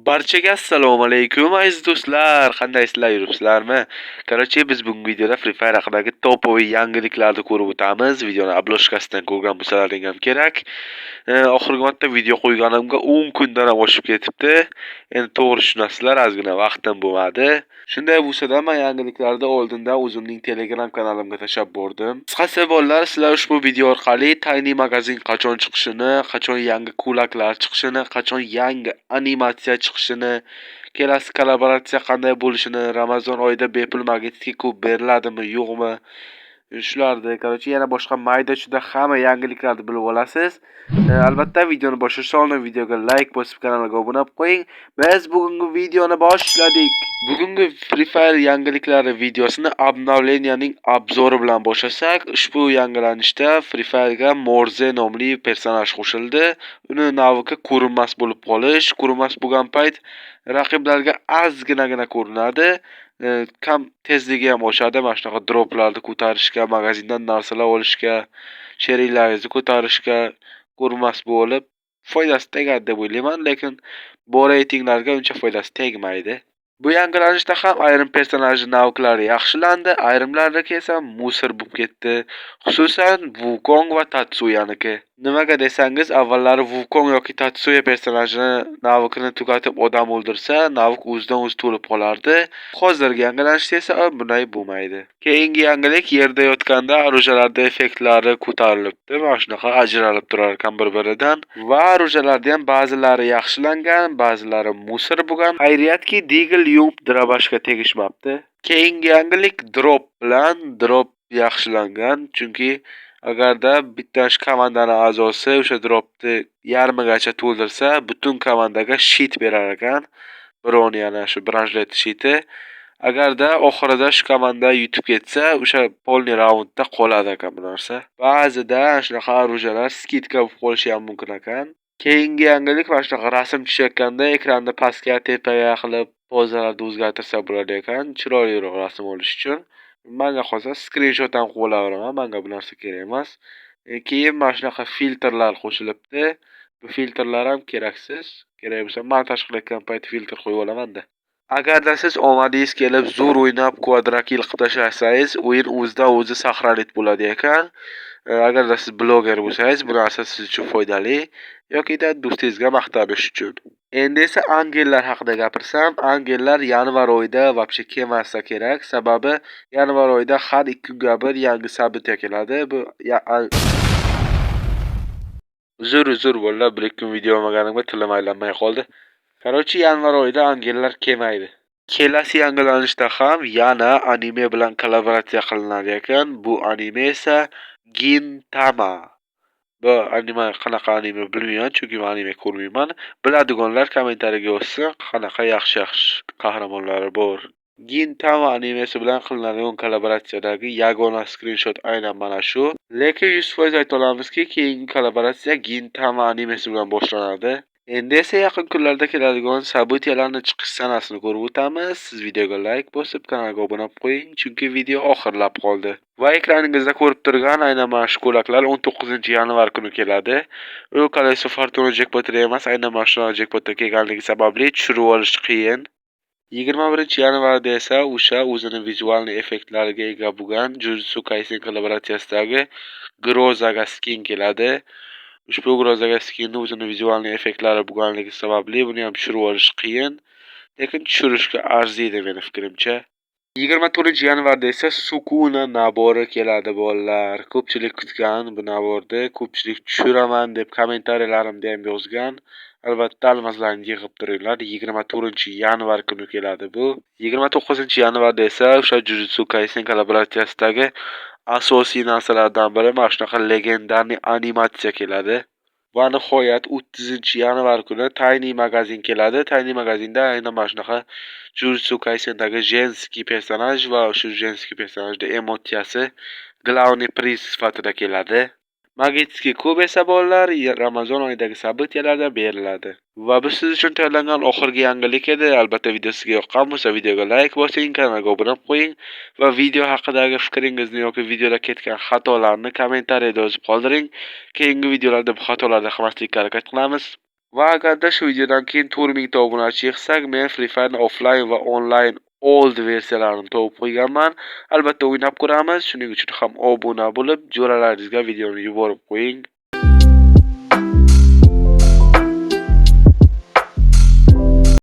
Barchaga assalomu alaykum aziz do'stlar. Qandaysizlar, yuribsizlarmi? Qarachi, biz bugungi videoda Free Fire haqidagi topoviy yangiliklarni ko'rib o'tamiz. Videoni obloshkasidan ko'rgan bo'lsalaring ham kerak. Oxirgi marta video qo'yganimga 10 kundan ham oshib ketibdi. Endi to'g'ri tushunasizlar, ozgina vaqtim bo'lmadi. Shunday bo'lsa-da, men yangiliklarni oldindan o'zimning Telegram kanalimga tashlab bordim. Qisqasi bolalar, sizlar ushbu video orqali Tiny magazin qachon chiqishini, qachon yangi kulaklar chiqishini, qachon yangi animatsiya chiqishini, kelasi kollaboratsiya qanday bo'lishini, Ramazon oyida bepul magnetika ko'p beriladimi, yo'qmi? Shularni, qarachi, yana boshqa mayda-chuda hamma yangiliklarni bilib olasiz. Albatta videoni boshlashdan oldin videoga like bosib kanalga obuna bo'lib qo'ying. Biz bugungi videoni boshladik. Bugungi Free Fire yangiliklari videosini obnovleniyaning obzori bilan boshlasak, ushbu yangilanishda Free Fire'ga Morze nomli personaj qo'shildi. Uni naviga ko'rinmas bo'lib qolish, ko'rinmas bo'lgan payt raqiblarga ozginagina ko'rinadi. Kam tezligi ham oshadi, mana shunaqa droplarni ko'tarishga, magazindan narsalar olishga, sheriklaringizni ko'tarishga ko'rinmas bo'lib foydasi tegadi deb o'ylayman, lekin bu reytinglarga uncha foydasi tegmaydi. Bu yangilanishda ham ayrim personaj naviklari yaxshilandi, ayrimlarniki esa musor bo'lib ketdi. Xususan Wukong va Tatsuyaniki. Nimaga desangiz, avvallari Wukong yoki Tatsuya personajini navikini tugatib odam o'ldirsa, navik o'zidan o'zi to'lib qolardi. Hozirgi yangilanishda esa bunday bo'lmaydi. Keyingi yangilik, yerda yotganda orujalarda effektlari ko'tarilibdi. Mana shunaqa ajralib turar ekan bir-biridan. Va orujalarda ham ba'zilari yaxshilangan, ba'zilari musor bo'lgan. Xayriyatki, Deagle Yump Drabashga tegishmabdi. Keyingi yangilik drop yaxshilangan, chunki agarda bitta komandani a'zosi o'sha dropni yarmigacha to'ldirsa, butun komandaga shit berar ekan. Biron yana shu branchlet shiti. Agarda oxirida shu komanda yutib ketsa, o'sha polni raundda qoladi ekan bu narsa. Ba'zida shunaqa orujalar skidka bo'lib qolishi ham mumkin ekan. Keyingi yangilik mana shunaqa rasm tushayotganda ekranni pastga, tepaga qilib pozalarni o'zgartirsa bo'ladi ekan, chiroyliroq rasm olish uchun. Menga qolsa skrinshot ham qilib olaveraman, menga bu narsa kerak emas. Keyin mana shunaqa filtrlar qo'shilibdi. Bu filtrlar ham keraksiz. Kerak bo'lsa montaj qilayotgan payt filtr qo'yib olaman-da. Agarda siz omadingiz kelib zo'r o'ynab kvadrakil qilib tashlasangiz, o'yin o'zidan o'zi saqlanib bo'ladi ekan. Agarda siz bloger bo'lsangiz, bu narsa siz uchun foydali yoki-da do'stingizga maqtanish uchun. Endi esa angellar haqida gapirsam, angellar yanvar oyida vobshe kelmasa kerak, sababi yanvar oyida har 2 kunga bir yangi sabitga keladi. Bu Uzr bolalar, 1-2 kun video olmaganimga tilim aylanmay qoldi. Qarachi, yanvar oyida angellar kelmaydi. Kelasi yangilanishda ham yana anime bilan kollaboratsiya qilinadi ekan. Bu anime esa Gintama. Bu anime qanaqa anime bilmayman, chunki men anime ko'rmayman. Biladiganlar kommentariyaga yozsin, qanaqa yaxshi qahramonlari bor. Gintama animesi bilan qilinadigan kollaboratsiyadagi yagona skrinshot aynan mana shu. Lekin 100% ayta olamizki, keyingi kollaboratsiya Gintama animesi bilan boshlanadi. Endi esa yaqin kunlarda keladigan sabitiyalarning chiqish sanasini ko'rib o'tamiz. Siz videoga like bosib, kanalga obuna bo'lib qo'ying, chunki video oxirlab qoldi. Va ekraningizda ko'rib turgan aynan mana shu ko'ylaklar 19-yanvar kuni keladi. U Kaleso Fortuna jackpotida emas, aynan mana shu jackpotga kelganligi sababli tushirib olish qiyin. 21-yanvarda esa o'sha o'zining vizual effektlariga ega bo'lgan Jujutsu Kaisen kollaboratsiyasidagi Grozaga skin keladi. Ushbu Grozaga skinning o'zining vizual effektlari bo'lganligi sababli buni ham tushirib olish qiyin, lekin tushirishga arziydi meni fikrimcha. 24-yanvarda esa Sukuna nabori keladi bolalar. Ko'pchilik kutgan bu naborni, ko'pchilik tushiraman deb kommentariyalarimda ham yozgan. Albatta, almazlarni yig'ib turinglar. 24-yanvar kuni keladi bu. 29-yanvarda esa o'sha Jujutsu Kaisen kollaboratsiyasidagi asosiy narsalardan biri mana shunaqa legendarniy animatsiya keladi. Va nihoyat 30-yanvar kuni Tiny magazin keladi. Tiny magazinda aynan mana shunaqa Jujutsu Kaisendagi jenskiy personaj va shu jenskiy personajda emotsiyasi glavniy priz sifatida keladi. Magitski kub esa bolalar Ramazon oyidagi sabitiyalarda beriladi. Va bu siz uchun tayyorlangan oxirgi yangilik edi. Albatta, video sizga yoqqan bo'lsa videoga like bosing, kanalga obuna bo'lib qo'ying va video haqidagi fikringizni yoki videoda ketgan xatolarni kommentariyada yozib qoldiring. Keyingi videolarda bu xatolarni qilmaslikka harakat qilamiz. Va agarda shu videodan keyin 4000 ta obunachi yig'sak, men Free Fire'ni offline va online old versiyalarini topib qo'yganman. Albatta o'ynab ko'ramiz. Shuning uchun ham obuna bo'lib, jo'ralaringizga videoni yuborib qo'ying.